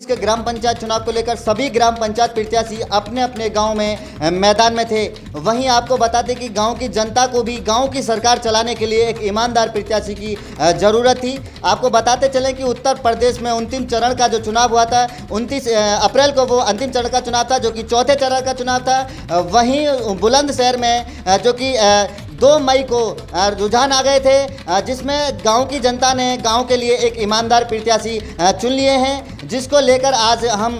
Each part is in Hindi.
के ग्राम पंचायत चुनाव को लेकर सभी ग्राम पंचायत प्रत्याशी अपने अपने गांव में मैदान में थे। वहीं आपको बताते कि गांव की जनता को भी गांव की सरकार चलाने के लिए एक ईमानदार प्रत्याशी की ज़रूरत थी। आपको बताते चलें कि उत्तर प्रदेश में अंतिम चरण का जो चुनाव हुआ था 29 अप्रैल को वो अंतिम चरण का चुनाव था, जो कि चौथे चरण का चुनाव था। वहीं बुलंदशहर में जो कि 2 मई को रुझान आ गए थे, जिसमें गांव की जनता ने गांव के लिए एक ईमानदार प्रत्याशी चुन लिए हैं, जिसको लेकर आज हम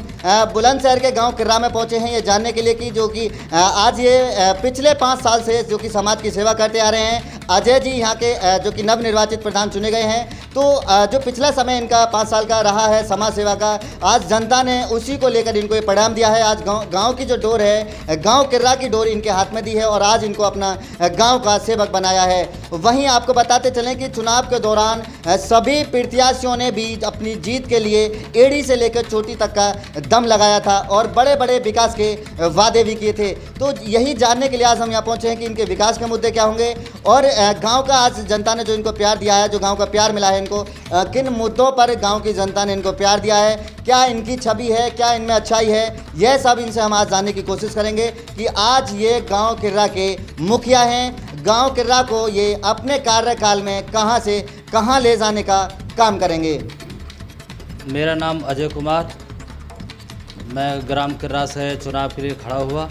बुलंदशहर के गांव किर्रा में पहुंचे हैं ये जानने के लिए कि जो कि आज ये पिछले 5 साल से जो कि समाज की सेवा करते आ रहे हैं। अजय जी यहाँ के जो कि नवनिर्वाचित प्रधान चुने गए हैं, तो जो पिछला समय इनका 5 साल का रहा है समाज सेवा का, आज जनता ने उसी को लेकर इनको ये परिणाम दिया है। आज गांव की जो डोर है, गांव किर्रा की डोर इनके हाथ में दी है और आज इनको अपना गांव का सेवक बनाया है। वहीं आपको बताते चलें कि चुनाव के दौरान सभी प्रत्याशियों ने भी अपनी जीत के लिए एड़ी से लेकर चोटी तक का दम लगाया था और बड़े बड़े विकास के वादे भी किए थे। तो यही जानने के लिए आज हम यहाँ पहुँचे हैं कि इनके विकास के मुद्दे क्या होंगे और गांव का आज जनता ने जो इनको प्यार दिया है, जो गांव का प्यार मिला है इनको, किन मुद्दों पर गांव की जनता ने इनको प्यार दिया है, क्या इनकी छवि है, क्या इनमें अच्छाई है, यह सब इनसे हम आज जानने की कोशिश करेंगे कि आज ये गांव किर्रा के मुखिया हैं। गांव किर्रा को ये अपने कार्यकाल में कहां से कहां ले जाने का काम करेंगे। मेरा नाम अजय कुमार, मैं ग्राम किर्रा से चुनाव के लिए खड़ा हुआ।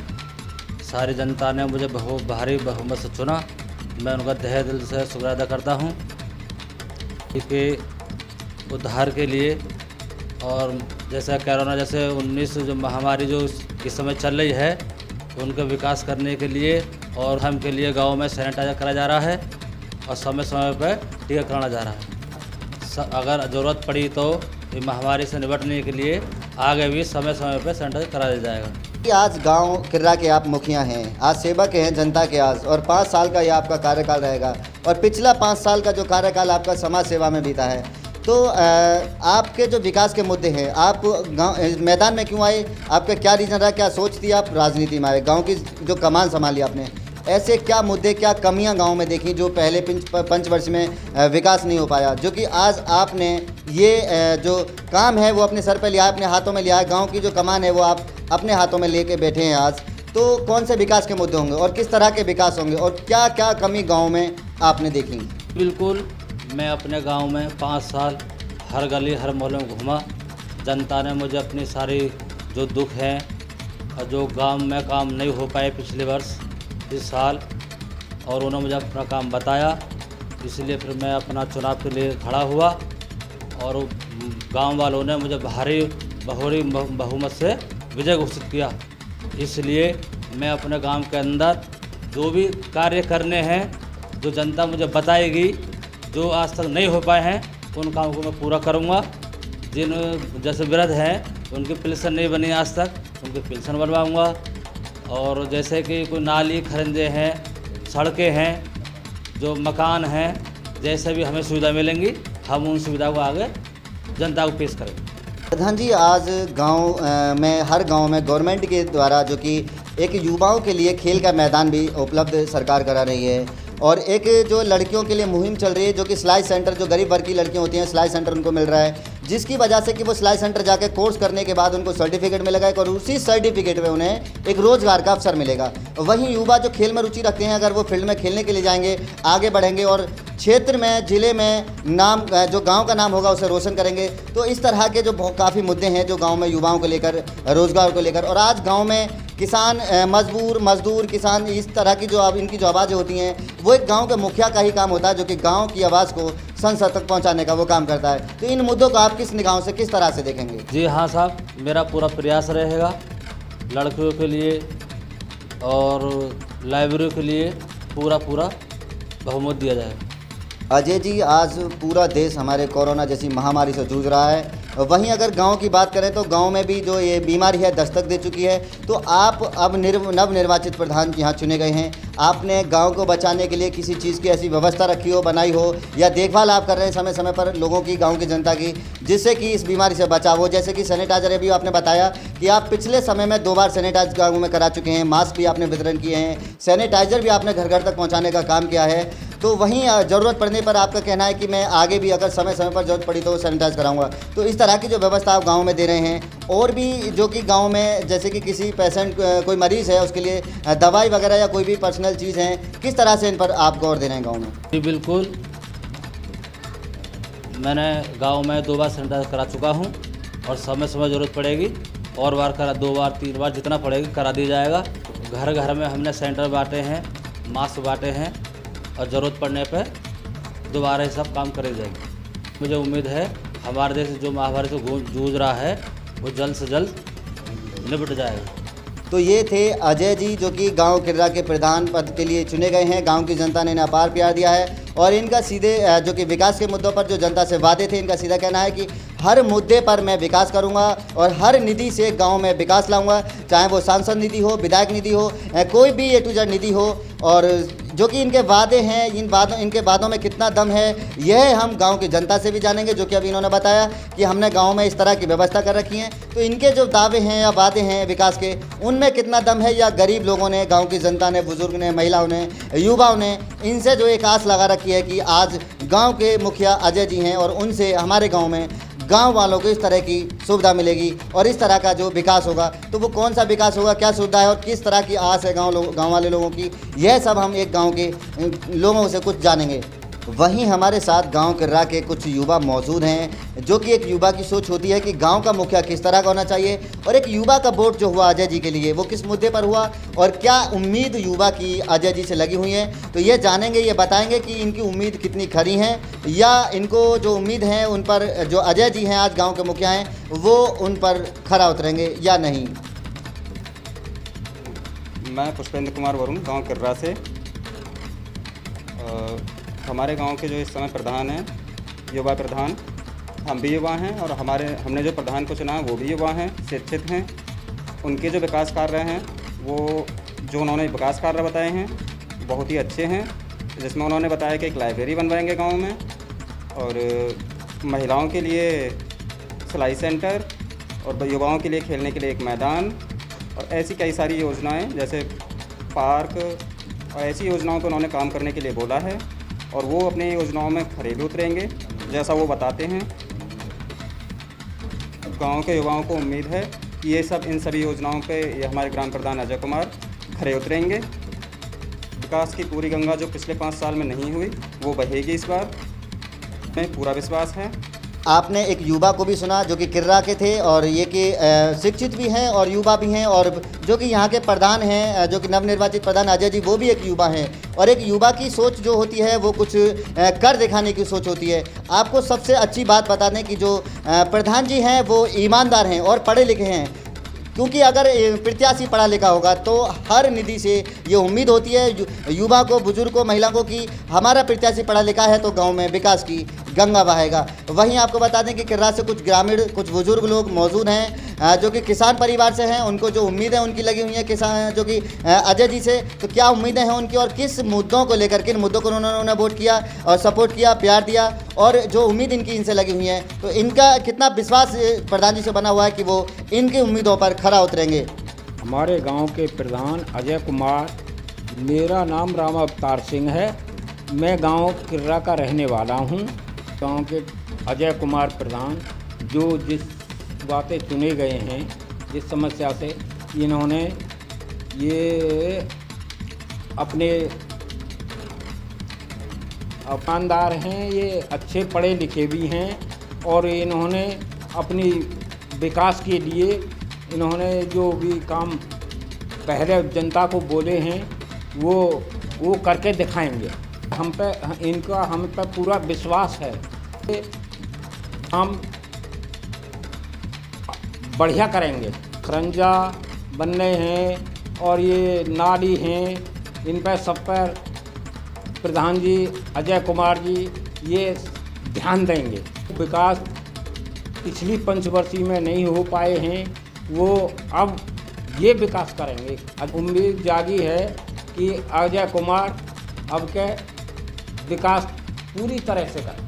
सारी जनता ने मुझे भारी बहुमत से चुना। मैं उनका तहे दिल से शुक्र अदा करता हूं कि उद्धार के लिए और जैसे कोरोना जैसे 19 जो महामारी जो इस समय चल रही है, उनका विकास करने के लिए और हम के लिए गांव में सैनिटाइजर करा जा रहा है और समय समय पर टीका कराना जा रहा है। अगर ज़रूरत पड़ी तो ये महामारी से निपटने के लिए आगे भी समय समय पर सैनिटाइजर करा दिया जाएगा। आज गांव किर्रा के आप मुखिया हैं, आज सेवक हैं जनता के आज, और 5 साल का ये आपका कार्यकाल रहेगा और पिछला 5 साल का जो कार्यकाल आपका समाज सेवा में बीता है। तो आपके जो विकास के मुद्दे हैं, आप गाँव मैदान में क्यों आए, आपका क्या रीज़न रहा, क्या सोच थी आप राजनीति में आए, गांव की जो कमान संभाली आपने, ऐसे क्या मुद्दे, क्या कमियां गांव में देखी जो पहले 5 वर्ष में विकास नहीं हो पाया, जो कि आज आपने ये जो काम है वो अपने सर पे लिया है, अपने हाथों में लिया है, गांव की जो कमान है वो आप अपने हाथों में लेके बैठे हैं आज। तो कौन से विकास के मुद्दे होंगे और किस तरह के विकास होंगे और क्या क्या कमी गाँव में आपने देखी? बिल्कुल, मैं अपने गांव में 5 साल हर गली हर मोहल्ले में घूमा। जनता ने मुझे अपनी सारी जो दुख हैं और जो गांव में काम नहीं हो पाए पिछले वर्ष इस साल, और उन्होंने मुझे अपना काम बताया, इसलिए फिर मैं अपना चुनाव के लिए खड़ा हुआ और गांव वालों ने मुझे भारी बहुमत से विजय घोषित किया। इसलिए मैं अपने गांव के अंदर जो भी कार्य करने हैं, जो जनता मुझे बताएगी, जो आज तक नहीं हो पाए हैं, उन कामों को मैं पूरा करूंगा। जिन जैसे वृद्ध हैं उनकी पेंशन नहीं बनी आज तक, उनकी पेंशन बनवाऊंगा। और जैसे कि कोई नाली खरंजे हैं, सड़कें हैं, जो मकान हैं, जैसे भी हमें सुविधा मिलेंगी हम उन सुविधा को आगे जनता को पेश करेंगे। प्रधान जी, आज गांव में हर गांव में गवर्नमेंट के द्वारा जो कि एक युवाओं के लिए खेल का मैदान भी उपलब्ध सरकार करा रही है और एक जो लड़कियों के लिए मुहिम चल रही है, जो कि सिलाई सेंटर, जो गरीब वर्ग की लड़कियां होती हैं, सिलाई सेंटर उनको मिल रहा है, जिसकी वजह से कि वो सिलाई सेंटर जाकर कोर्स करने के बाद उनको सर्टिफिकेट मिलेगा और उसी सर्टिफिकेट में उन्हें एक रोज़गार का अवसर मिलेगा। वहीं युवा जो खेल में रुचि रखते हैं, अगर वो फील्ड में खेलने के लिए जाएंगे, आगे बढ़ेंगे और क्षेत्र में, ज़िले में नाम, जो गांव का नाम होगा उसे रोशन करेंगे। तो इस तरह के जो काफ़ी मुद्दे हैं जो गांव में युवाओं को लेकर, रोज़गार को लेकर, और आज गांव में किसान, मजदूर किसान, इस तरह की जो इनकी जो आवाज़ें होती हैं, वो एक गांव के मुखिया का ही काम होता है, जो कि गांव की आवाज़ को संसद तक पहुंचाने का वो काम करता है। तो इन मुद्दों को आप किस निगाहों से, किस तरह से देखेंगे? जी हाँ साहब, मेरा पूरा प्रयास रहेगा लड़कियों के लिए और लाइब्रेरी के लिए पूरा बहुमत दिया जाएगा। अजय जी, आज पूरा देश हमारे कोरोना जैसी महामारी से जूझ रहा है। वहीं अगर गांव की बात करें तो गांव में भी जो ये बीमारी है दस्तक दे चुकी है। तो आप अब नवनिर्वाचित प्रधान यहाँ चुने गए हैं, आपने गांव को बचाने के लिए किसी चीज़ की ऐसी व्यवस्था रखी हो, बनाई हो, या देखभाल आप कर रहे हैं समय समय पर लोगों की, गाँव की जनता की, जिससे कि इस बीमारी से बचाव हो? जैसे कि सैनिटाइजर, अभी आपने बताया कि आप पिछले समय में 2 बार सैनिटाइज गाँव में करा चुके हैं, मास्क भी आपने वितरण किए हैं, सैनिटाइजर भी आपने घर घर तक पहुँचाने का काम किया है। तो वहीं ज़रूरत पड़ने पर आपका कहना है कि मैं आगे भी अगर समय समय पर ज़रूरत पड़ी तो सैनिटाइज कराऊंगा। तो इस तरह की जो व्यवस्था आप गांव में दे रहे हैं, और भी जो कि गांव में जैसे कि किसी पेशेंट कोई मरीज़ है उसके लिए दवाई वगैरह या कोई भी पर्सनल चीज़ है, किस तरह से इन पर आप गौर दे रहे हैं गाँव में? जी बिल्कुल, मैंने गांव में 2 बार सैनिटाइज करा चुका हूं और समय समय ज़रूरत पड़ेगी और बार करा, 2 बार 3 बार जितना पड़ेगी करा दिया जाएगा। घर घर में हमने सेंटर बांटे हैं, मास्क बांटे हैं और ज़रूरत पड़ने पर दोबारा ये सब काम करे जाएंगे। मुझे उम्मीद है हमारे देश जो महामारी से जूझ रहा है वो जल्द से जल्द निपट जाएगा। तो ये थे अजय जी, जो कि गांव किर्रा के प्रधान पद के लिए चुने गए हैं। गांव की जनता ने इन्हें अपार प्यार दिया है और इनका सीधे जो कि विकास के मुद्दों पर जो जनता से वादे थे, इनका सीधा कहना है कि हर मुद्दे पर मैं विकास करूंगा और हर निधि से गांव में विकास लाऊंगा, चाहे वो सांसद निधि हो, विधायक निधि हो, कोई भी A to Z निधि हो। और जो कि इनके वादे हैं, इनके वादों में कितना दम है, यह हम गांव की जनता से भी जानेंगे, जो कि अभी इन्होंने बताया कि हमने गांव में इस तरह की व्यवस्था कर रखी है। तो इनके जो दावे हैं या वादे हैं विकास के, उनमें कितना दम है, या गरीब लोगों ने, गांव की जनता ने, बुजुर्ग ने, महिलाओं ने, युवाओं ने इनसे जो एक आस लगा रखी है कि आज गांव के मुखिया अजय जी हैं और उनसे हमारे गांव में गांव वालों को इस तरह की सुविधा मिलेगी और इस तरह का जो विकास होगा, तो वो कौन सा विकास होगा, क्या सुविधा है और किस तरह की आस है गांव वाले लोगों की, यह सब हम एक गांव के लोगों से कुछ जानेंगे। वहीं हमारे साथ गांव किर्रा के कुछ युवा मौजूद हैं, जो कि एक युवा की सोच होती है कि गांव का मुखिया किस तरह का होना चाहिए, और एक युवा का वोट जो हुआ अजय जी के लिए वो किस मुद्दे पर हुआ और क्या उम्मीद युवा की अजय जी से लगी हुई है। तो ये जानेंगे, ये बताएंगे कि इनकी उम्मीद कितनी खरी है, या इनको जो उम्मीद है उन पर जो अजय जी हैं आज गाँव के मुखिया हैं वो उन पर खरा उतरेंगे या नहीं। मैं पुष्पेंद्र कुमार वरुण, गाँव किर्रा से। हमारे गांव के जो इस समय प्रधान हैं, युवा प्रधान, हम भी युवा हैं और हमने जो प्रधान को चुना वो भी युवा हैं, शिक्षित हैं। उनके जो विकास कार्य हैं, वो जो उन्होंने विकास कार्य बताए हैं बहुत ही अच्छे हैं, जिसमें उन्होंने बताया कि एक लाइब्रेरी बनवाएंगे गांव में और महिलाओं के लिए सिलाई सेंटर और युवाओं के लिए खेलने के लिए एक मैदान और ऐसी कई सारी योजनाएँ जैसे पार्क और ऐसी योजनाओं पर उन्होंने काम करने के लिए बोला है और वो अपनी योजनाओं में खरे भी उतरेंगे जैसा वो बताते हैं। गांव के युवाओं को उम्मीद है कि इन सभी योजनाओं पे ये हमारे ग्राम प्रधान अजय कुमार खरे उतरेंगे। विकास की पूरी गंगा जो पिछले 5 साल में नहीं हुई वो बहेगी इस बार, हमें पूरा विश्वास है। आपने एक युवा को भी सुना जो कि किर्रा के थे और ये कि शिक्षित भी हैं और युवा भी हैं, और जो कि यहाँ के प्रधान हैं, जो कि नवनिर्वाचित प्रधान अजय जी, वो भी एक युवा हैं। और एक युवा की सोच जो होती है वो कुछ कर दिखाने की सोच होती है। आपको सबसे अच्छी बात बता दें कि जो प्रधान जी हैं वो ईमानदार हैं और पढ़े लिखे हैं, क्योंकि अगर प्रत्याशी पढ़ा लिखा होगा तो हर निधि से ये उम्मीद होती है युवा को, बुजुर्ग को, महिला को कि हमारा प्रत्याशी पढ़ा लिखा है तो गांव में विकास की गंगा बहेगा। वहीं आपको बता दें कि किर्रा से कुछ ग्रामीण, कुछ बुजुर्ग लोग मौजूद हैं जो कि किसान परिवार से हैं। उनको जो उम्मीदें उनकी लगी हुई हैं किसान जो कि अजय जी से, तो क्या उम्मीदें हैं उनकी और किस मुद्दों को लेकर, किन मुद्दों को उन्होंने वोट किया और सपोर्ट किया, प्यार दिया, और जो उम्मीद इनकी इनसे लगी हुई है, तो इनका कितना विश्वास प्रधान जी से बना हुआ है कि वो इनकी उम्मीदों पर खरा उतरेंगे। हमारे गांव के प्रधान अजय कुमार, मेरा नाम राम अवतार सिंह है, मैं गांव किर्रा का रहने वाला हूं। गांव के अजय कुमार प्रधान जो जिस बातें चुने गए हैं, जिस समस्या से इन्होंने ये अपने ईमानदार हैं, ये अच्छे पढ़े लिखे भी हैं और इन्होंने अपनी विकास के लिए इन्होंने जो भी काम पहले जनता को बोले हैं वो करके दिखाएंगे। हम पे पूरा विश्वास है, हम बढ़िया करेंगे। खरंजा बनने हैं और ये नाली हैं, इन पर सब पर प्रधान जी अजय कुमार जी ये ध्यान देंगे। विकास पिछली पंचवर्षीय में नहीं हो पाए हैं, वो अब ये विकास करेंगे। अब उम्मीद जागी है कि अजय कुमार अब के विकास पूरी तरह से करें।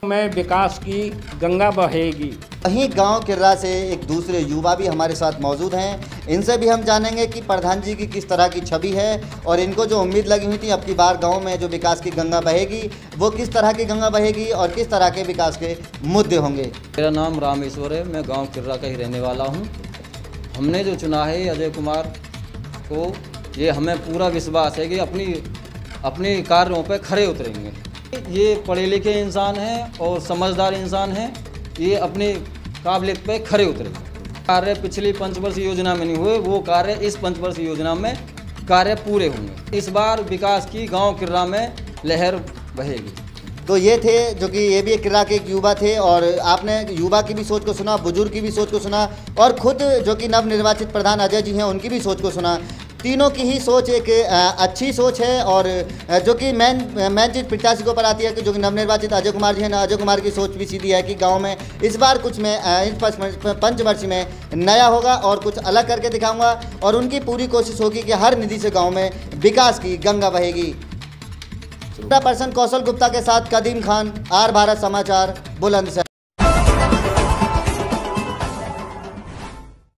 में विकास की गंगा बहेगी। वहीं गांव किर्रा से एक दूसरे युवा भी हमारे साथ मौजूद हैं। इनसे भी हम जानेंगे कि प्रधान जी की किस तरह की छवि है और इनको जो उम्मीद लगी हुई थी अब की बार गांव में जो विकास की गंगा बहेगी वो किस तरह की गंगा बहेगी और किस तरह के विकास के मुद्दे होंगे। मेरा नाम रामेश्वर है, मैं गांव किर्रा का ही रहने वाला हूं। हमने जो चुना है अजय कुमार को, ये हमें पूरा विश्वास है कि अपनी कार्यों पर खरे उतरेंगे। ये पढ़े लिखे इंसान हैं और समझदार इंसान हैं, ये अपनी काबिलियत पे खरे उतरेंगे। कार्य पिछली पंचवर्षीय योजना में नहीं हुए, वो कार्य इस पंचवर्षीय योजना में कार्य पूरे होंगे। इस बार विकास की गांव किर्रा में लहर बहेगी। तो ये थे जो कि ये भी एक किर्रा के एक युवा थे और आपने युवा की भी सोच को सुना, बुजुर्ग की भी सोच को सुना और खुद जो कि नवनिर्वाचित प्रधान अजय जी हैं उनकी भी सोच को सुना। तीनों की ही सोच एक अच्छी सोच है और जो कि मेन चीज़ प्रत्याशी के ऊपर आती है कि जो कि नवनिर्वाचित अजय कुमार जी हैं ना, अजय कुमार की सोच भी सीधी है कि गांव में इस बार कुछ में इस पंचवर्षीय में नया होगा और कुछ अलग करके दिखाऊंगा और उनकी पूरी कोशिश होगी कि हर निधि से गांव में विकास की गंगा बहेगी। पर्सन कौशल गुप्ता के साथ कदीम खान, आर भारत समाचार, बुलंदशहर।